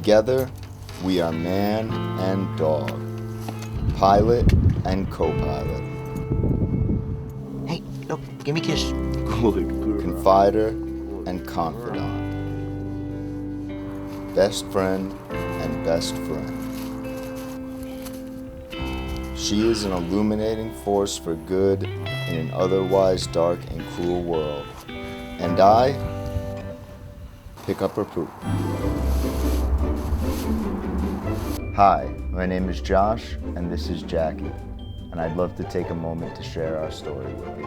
Together, we are man and dog, pilot and co-pilot, Hey, look, give me a kiss. Good girl. confider and confidant, best friend and best friend. She is an illuminating force for good in an otherwise dark and cruel world. And I pick up her poop. Hi, my name is Josh, and this is Jackie, and I'd love to take a moment to share our story with you.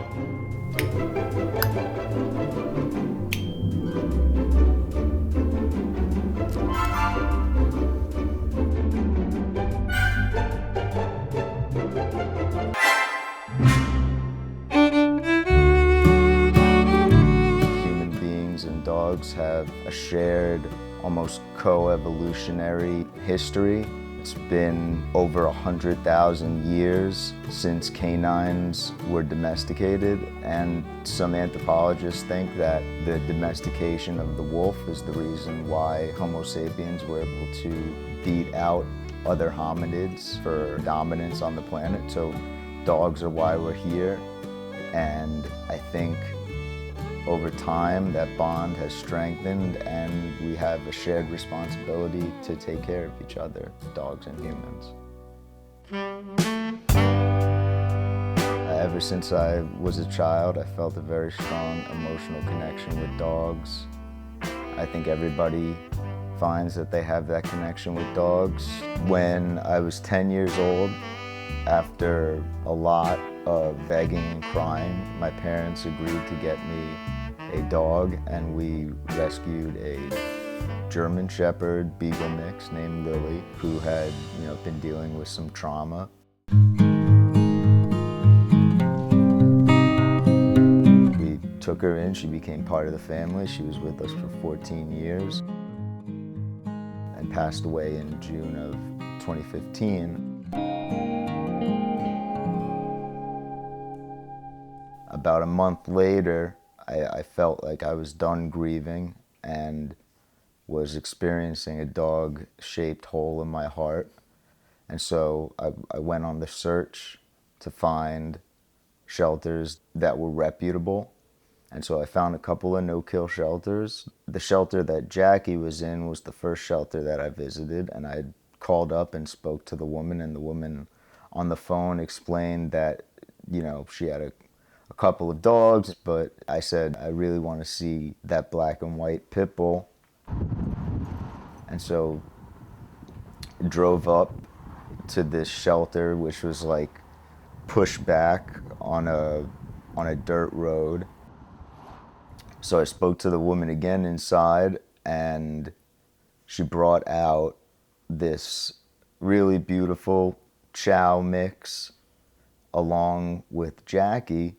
Human beings and dogs have a shared, almost co-evolutionary history. It's been over 100,000 years since canines were domesticated, and some anthropologists think that the domestication of the wolf is the reason why Homo sapiens were able to beat out other hominids for dominance on the planet. So dogs are why we're here, and I think over time that bond has strengthened, and we have a shared responsibility to take care of each other, dogs and humans. Ever since I was a child, I felt a very strong emotional connection with dogs. I think everybody finds that they have that connection with dogs. When I was 10 years old, after a lot of begging and crying, my parents agreed to get me a dog, and we rescued a German Shepherd Beagle mix named Lily, who had, been dealing with some trauma. We took her in, she became part of the family. She was with us for 14 years and passed away in June of 2015. About a month later, I felt like I was done grieving and was experiencing a dog-shaped hole in my heart. And so I went on the search to find shelters that were reputable. And so I found a couple of no-kill shelters. The shelter that Jackie was in was the first shelter that I visited, and I called up and spoke to the woman, and the woman on the phone explained that, she had a couple of dogs, but I said, I really want to see that black and white pit bull. And so I drove up to this shelter, which was like pushed back on a dirt road. So I spoke to the woman again inside, and she brought out this really beautiful chow mix along with Jackie.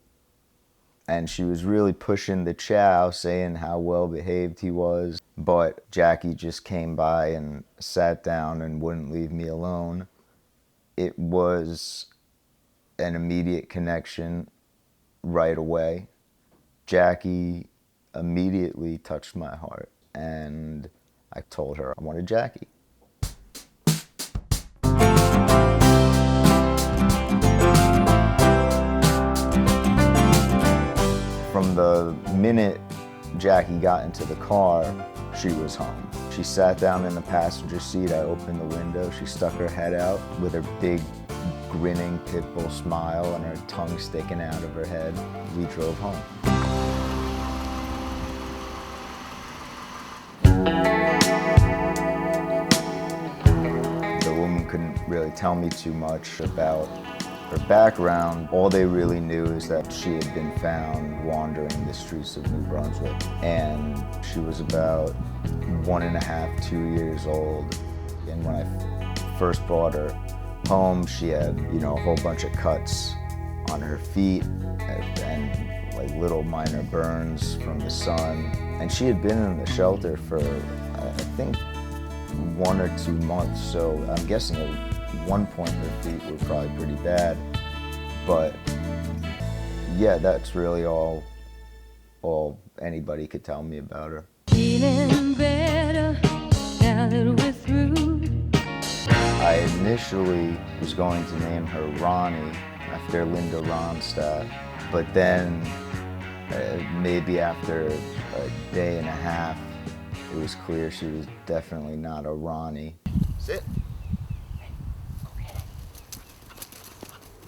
And she was really pushing the chow, saying how well behaved he was. But Jackie just came by and sat down and wouldn't leave me alone. It was an immediate connection right away. Jackie immediately touched my heart, and I told her I wanted Jackie. From the minute Jackie got into the car, she was home. She sat down in the passenger seat, I opened the window, she stuck her head out with her big grinning pit bull smile and her tongue sticking out of her head. We drove home. The woman couldn't really tell me too much about her background. All they really knew is that she had been found wandering the streets of New Brunswick, and she was about 1.5, 2 years old. And when I first brought her home, she had, a whole bunch of cuts on her feet and like little minor burns from the sun. And she had been in the shelter for, I think, 1 or 2 months, so I'm guessing at one point her feet were probably pretty bad. But yeah, that's really all anybody could tell me about her. Feeling better now salad with root. I initially was going to name her Ronnie after Linda Ronstadt, but then maybe after a day and a half, it was clear she was definitely not a Ronnie. Sit.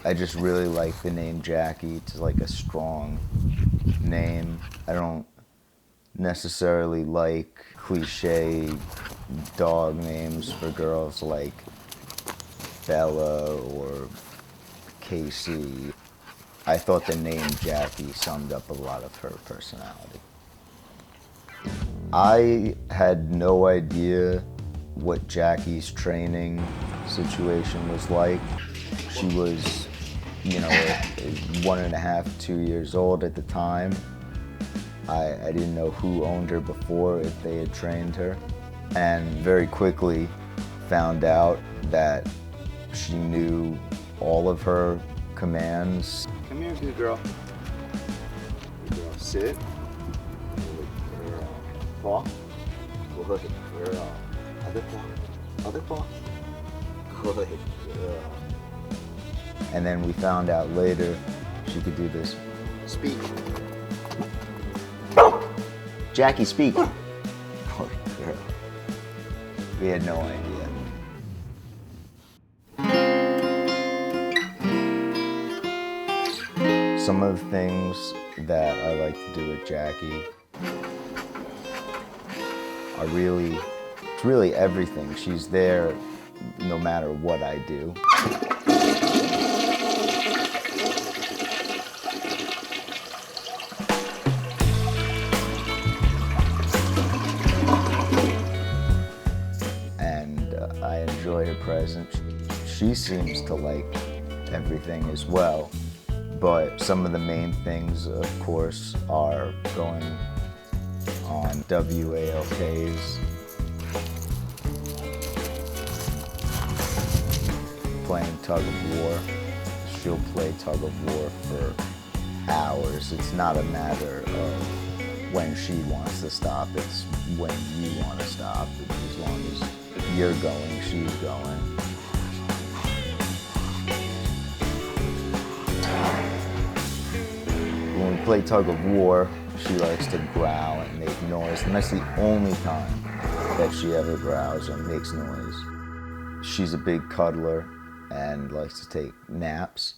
I just really like the name Jackie. It's like a strong name. I don't necessarily like cliche dog names for girls like Bella or Casey. I thought the name Jackie summed up a lot of her personality. I had no idea what Jackie's training situation was like. She was, 1.5, 2 years old at the time. I didn't know who owned her before, if they had trained her, and very quickly found out that she knew all of her commands. Come here, good girl. Good girl. Sit. Good girl. Paw. Good girl. Other paw. Other paw. Good girl. And then we found out later she could do this. Speak. Jackie, speak. Good girl. We had no idea. Some of the things that I like to do with Jackie are it's really everything. She's there no matter what I do. And I enjoy her presence. She seems to like everything as well. But some of the main things, of course, are going on WALKs, playing tug of war. She'll play tug of war for hours. It's not a matter of when she wants to stop, it's when you want to stop. As long as you're going, she's going. When we play tug of war, she likes to growl and make noise, and that's the only time that she ever growls or makes noise. She's a big cuddler and likes to take naps.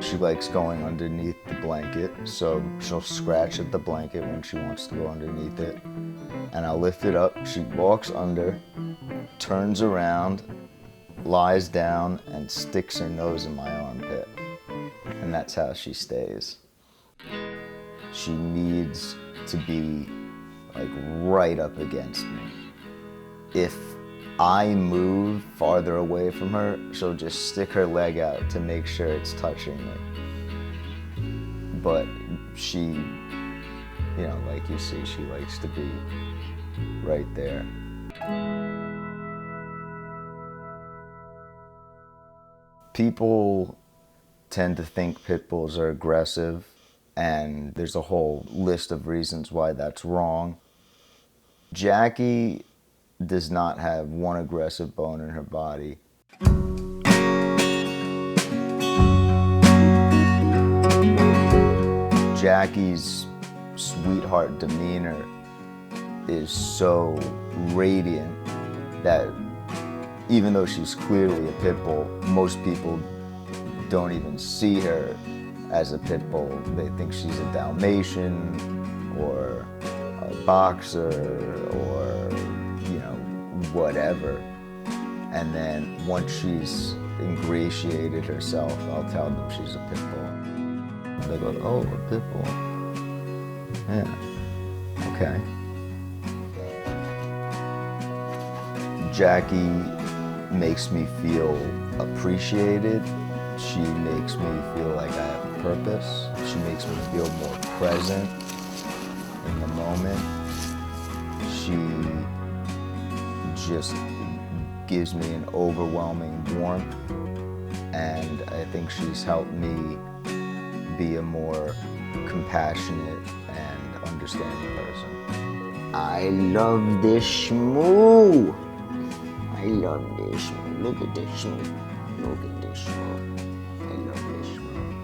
She likes going underneath the blanket, so she'll scratch at the blanket when she wants to go underneath it. And I'll lift it up, she walks under, turns around, lies down, and sticks her nose in my armpit. And that's how she stays. She needs to be like right up against me. If I move farther away from her, she'll just stick her leg out to make sure it's touching me. But she, like you see, she likes to be right there. People tend to think pit bulls are aggressive, and there's a whole list of reasons why that's wrong. Jackie does not have one aggressive bone in her body. Jackie's sweetheart demeanor is so radiant that even though she's clearly a pit bull, most people don't even see her as a pit bull. They think she's a Dalmatian or a boxer or, whatever. And then once she's ingratiated herself, I'll tell them she's a pit bull. They go, oh, a pit bull. Yeah, okay. Jackie makes me feel appreciated. She makes me feel like I have a purpose. She makes me feel more present in the moment. She just gives me an overwhelming warmth, and I think she's helped me be a more compassionate and understanding person. I love this shmoo. I love this shmoo. Look at this shmoo. Look at this shmoo. I love this shmoo.